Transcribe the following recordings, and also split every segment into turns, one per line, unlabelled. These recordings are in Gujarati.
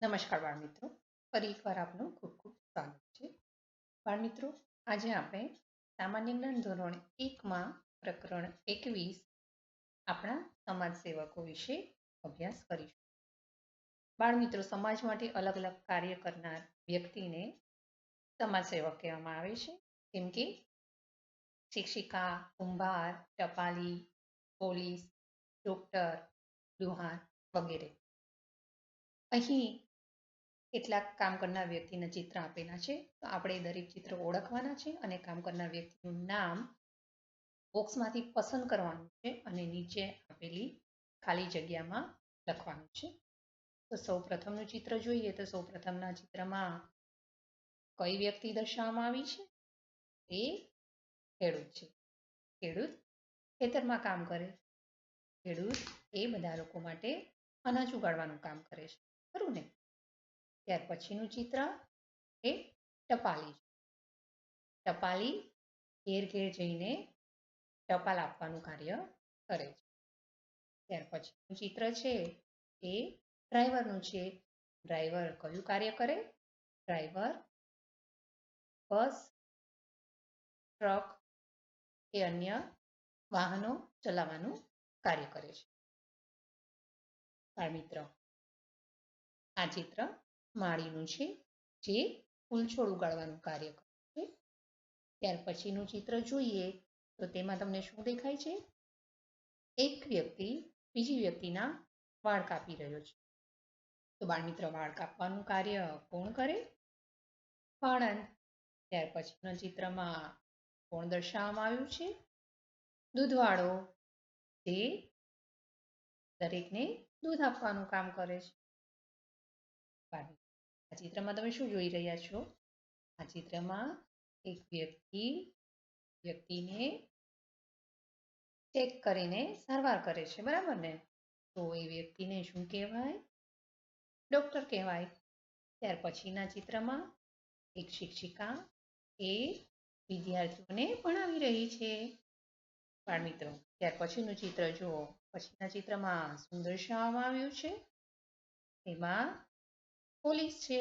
નમસ્કાર બાળમિત્રો, ફરી એકવાર આપનું ખૂબ ખૂબ સ્વાગત છે. બાળમિત્રો, આજે આપણે સામાન્ય જ્ઞાન ધોરણ 1માં પ્રકરણ 21 આપણા સમાજ સેવકો વિશે અભ્યાસ કરીશું. બાળમિત્રો, સમાજ માટે અલગ અલગ કાર્ય કરનાર વ્યક્તિને સમાજ સેવક કહેવામાં આવે છે, જેમ કે શિક્ષિકા, કુંભાર, ટપાલી, પોલીસ, ડોક્ટર, લુહાર વગેરે. અહીં કેટલાક કામ કરનાર વ્યક્તિના ચિત્ર આપેલા છે, તો આપણે દરેક ચિત્ર ઓળખવાના છે અને કામ કરનાર વ્યક્તિનું નામ બોક્સમાંથી પસંદ કરવાનું છે અને નીચે આપેલી ખાલી જગ્યામાં લખવાનું છે. તો સૌ પ્રથમનું ચિત્ર જોઈએ તો સૌ પ્રથમના ચિત્રમાં કઈ વ્યક્તિ દર્શાવવામાં આવી છે? એ ખેડૂત છે. ખેડૂત ખેતરમાં કામ કરે. ખેડૂત એ બધા લોકો માટે અનાજ ઉગાડવાનું કામ કરે છે, ખરું ને? ત્યાર પછીનું ચિત્ર એ ટપાલી છે. ટપાલી ઘેર ઘેર જઈને ટપાલ આપવાનું કાર્ય કરે છે. ત્યાર પછીનું ચિત્ર છે એ ડ્રાઈવરનું છે. ડ્રાઈવર કયું કાર્ય કરે? ડ્રાઈવર બસ, ટ્રક કે અન્ય વાહનો ચલાવવાનું કાર્ય કરે છે. બાળમિત્ર, આ ચિત્ર માળીનું છે, જે ફૂલ છોડ ઉગાડવાનું કાર્ય કરે છે. ત્યાર પછીનું ચિત્ર જોઈએ તો તેમાં તમને શું દેખાય છે? એક વ્યક્તિ બીજી વ્યક્તિના વાળ કાપી રહ્યો છે. તો બાળમિત્ર, વાળ કાપવાનું કાર્ય કોણ કરે? વાળંદ. ત્યાર પછીના ચિત્રમાં કોણ દર્શાવવામાં આવ્યું છે? દૂધવાળો, જે દરેકને દૂધ આપવાનું કામ કરે છે. આ ચિત્રમાં તમે શું જોઈ રહ્યા છો? આ ચિત્રમાં એક વ્યક્તિને ચેક કરીને સારવાર કરે છે, બરાબર ને? તો એ વ્યક્તિને શું કહેવાય? ડોક્ટર કહેવાય. ત્યાર પછીના ચિત્રમાં એક શિક્ષિકા એ વિદ્યાર્થીઓને ભણાવી રહી છે. બાળમિત્રો, ત્યાર પછીનું ચિત્ર જુઓ. પછીના ચિત્રમાં શું દર્શાવવામાં આવ્યું છે? એમાં પોલીસ છે.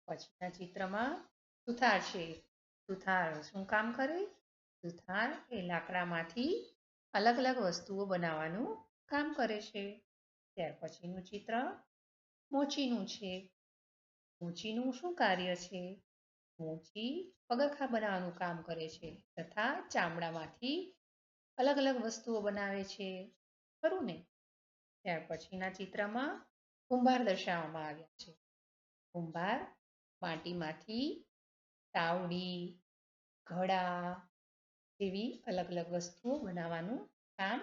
પછીના ચિત્રમાં સુથાર છે. સુથાર શું કામ કરે? સુથાર એ લાકડામાંથી અલગ અલગ વસ્તુઓ બનાવવાનું કામ કરે છે. ત્યાર પછીનું ચિત્ર મોચીનું છે. મોચીનું શું કાર્ય છે? મોચી પગરખાં બનાવવાનું કામ કરે છે તથા ચામડામાંથી અલગ અલગ વસ્તુઓ બનાવે છે, ખરું ને? ત્યાર પછીના ચિત્રમાં કુંભાર દર્શાવવામાં આવ્યા છે. કુંભાર માટીમાંથી તાવડી, ઘડા જેવી અલગ અલગ વસ્તુઓ બનાવવાનું કામ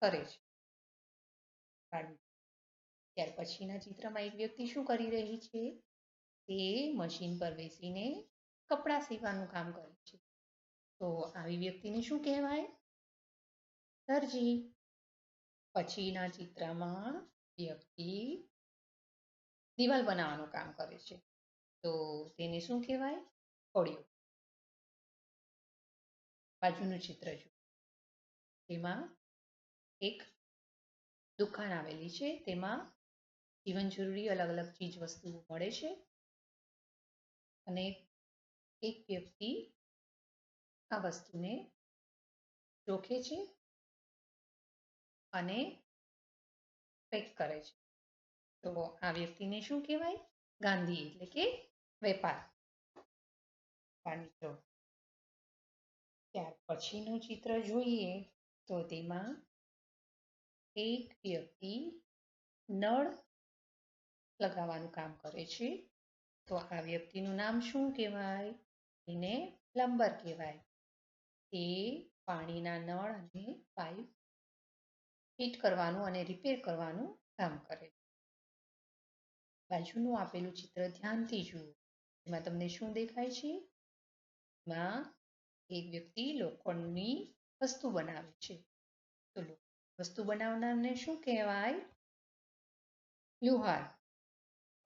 કરે છે. ત્યાર પછીના ચિત્રમાં એક વ્યક્તિ શું કરી રહી છે? તે મશીન પર બેસીને કપડાં સીવવાનું કામ કરે છે. તો આવી વ્યક્તિને શું કહેવાય? દરજી. પછીના ચિત્રમાં વ્યક્તિ દિવાલ બનાવવાનું કામ કરે છે. તો તેને શું કહેવાય? કોળિયો. બાજુનું ચિત્ર જુઓ. તેમાં એક દુકાન આવેલી છે. તેમાં જીવન જરૂરી અલગ અલગ ચીજ વસ્તુઓ મળે છે અને એક વ્યક્તિ આ વસ્તુને જોખે છે અને પેક કરે છે. તો આ વ્યક્તિને શું કહેવાય? ગાંધી, એટલે કે વેપાર. મિત્રો, ત્યાર પછીનું ચિત્ર જોઈએ તો તેમાં એક વ્યક્તિ નળ લગાવવાનું કામ કરે છે. તો આ વ્યક્તિનું નામ શું કહેવાય? એને પ્લમ્બર કહેવાય. તે પાણીના નળ અને પાઇપ ફિટ કરવાનું અને રિપેર કરવાનું કામ કરે છે. બાજુનું આપેલું ચિત્ર ધ્યાનથી જુઓ. એમાં તમને શું દેખાય છે? એમાં એક વ્યક્તિ લોખંડની વસ્તુ બનાવે છે. તો વસ્તુ બનાવનારને શું કહેવાય? લુહાર.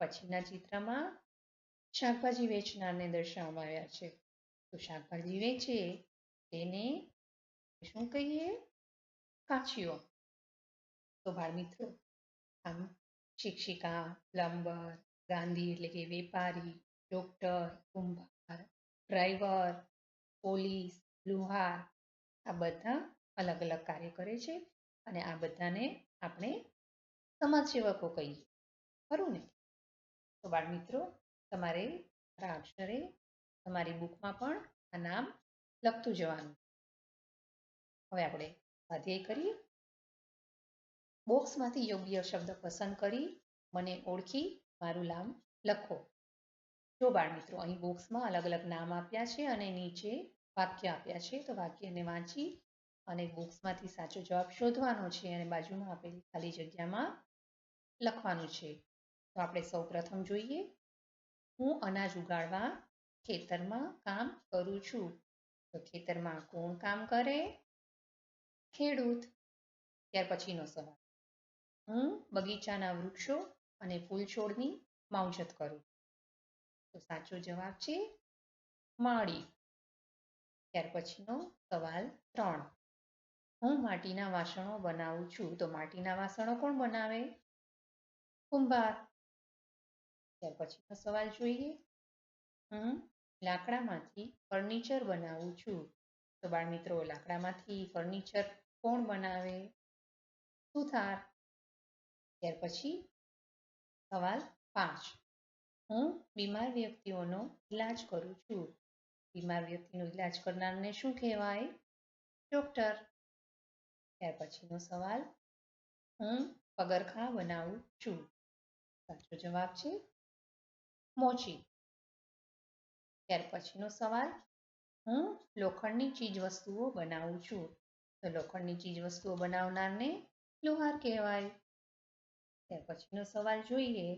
પછીના ચિત્રમાં શાકભાજી વેચનારને દર્શાવવામાં આવ્યા છે. તો શાકભાજી વેચે તેને શું કહીએ? કાચીઓ. તો બાળમિત્રો, આમ શિક્ષિકા, પ્લમ્બર, ગાંધી એટલે કે વેપારી, ડોક્ટર, કુંભાર, ડ્રાઈવર, પોલીસ, લુહાર આ બધા અલગ અલગ કાર્ય કરે છે અને આ બધાને આપણે સમાજસેવકો કહીએ. ખરું ને? તો બાળમિત્રો, તમારે આ અક્ષરે તમારી બુકમાં પણ આ નામ લખતું જવાનું. હવે આપણે સ્વાધ્યાય કરીએ. બોક્સમાંથી યોગ્ય શબ્દ પસંદ કરી મને ઓળખી મારું નામ લખો. જો બાળમિત્રો, અહીં બોક્સમાં અલગ અલગ નામ આપ્યા છે અને નીચે વાક્ય આપ્યા છે. તો વાક્યને વાંચી અને બોક્સમાંથી સાચો જવાબ શોધવાનો છે અને બાજુમાં આપેલી ખાલી જગ્યામાં લખવાનું છે. તો આપણે સૌ પ્રથમ જોઈએ. હું અનાજ ઉગાડવા ખેતરમાં કામ કરું છું. તો ખેતરમાં કોણ કામ કરે? ખેડૂત. ત્યાર પછીનો સવાલ. હું બગીચાના વૃક્ષો અને ફૂલ છોડની માવજત કરું. તો સાચો જવાબ છે માળી. ત્યાર પછીનો સવાલ 3. હું માટીના વાસણો બનાવું છું. તો માટીના વાસણો કોણ બનાવે? કુંભાર. ત્યાર પછીનો સવાલ જોઈએ. હું લાકડામાંથી ફર્નિચર બનાવું છું. તો બાળમિત્રો, લાકડામાંથી ફર્નિચર કોણ બનાવે? સુથાર. ત્યાર પછી સવાલ 5. હું બીમાર વ્યક્તિઓનો ઈલાજ કરું છું. બીમાર વ્યક્તિનો ઈલાજ કરનારને શું કહેવાય? ડોક્ટર. ત્યાર પછીનો સવાલ. હું પગરખાં બનાવું છું. સાચો જવાબ છે મોચી. ત્યાર પછીનો સવાલ. હું લોખંડની ચીજ વસ્તુઓ બનાવું છું. તો લોખંડની ચીજ વસ્તુઓ બનાવનારને લુહાર કહેવાય. ત્યાર પછીનો સવાલ જોઈએ.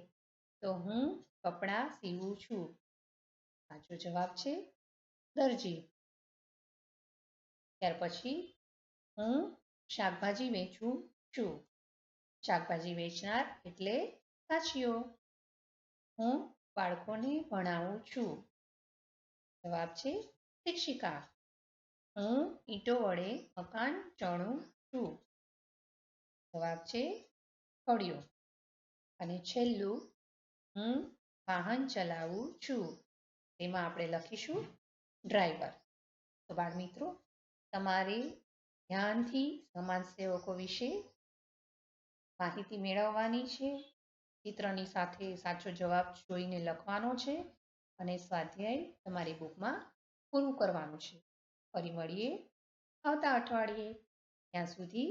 તો હું કપડાં સીવું છું. સાચો જવાબ છે દરજી. ત્યાર પછી હું શાકભાજી વેચું છું. શાકભાજી વેચનાર એટલે કાચીઓ. હું બાળકોને ભણાવું છું. જવાબ છે શિક્ષિકા. હું ઈંટો વડે મકાન ચણું છું. જવાબ છે કડિયો. અને છેલ્લું, હું વાહન ચલાવું છું. તેમાં આપણે લખીશું ડ્રાઈવર. તો બાળમિત્રો, તમારે ધ્યાનથી સમાજસેવકો વિશે માહિતી મેળવવાની છે. ચિત્રની સાથે સાચો જવાબ જોઈને લખવાનો છે અને સ્વાધ્યાય તમારી બુકમાં પૂરું કરવાનું છે. ફરી મળીએ આવતા અઠવાડિયે. ત્યાં સુધી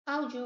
આવજો.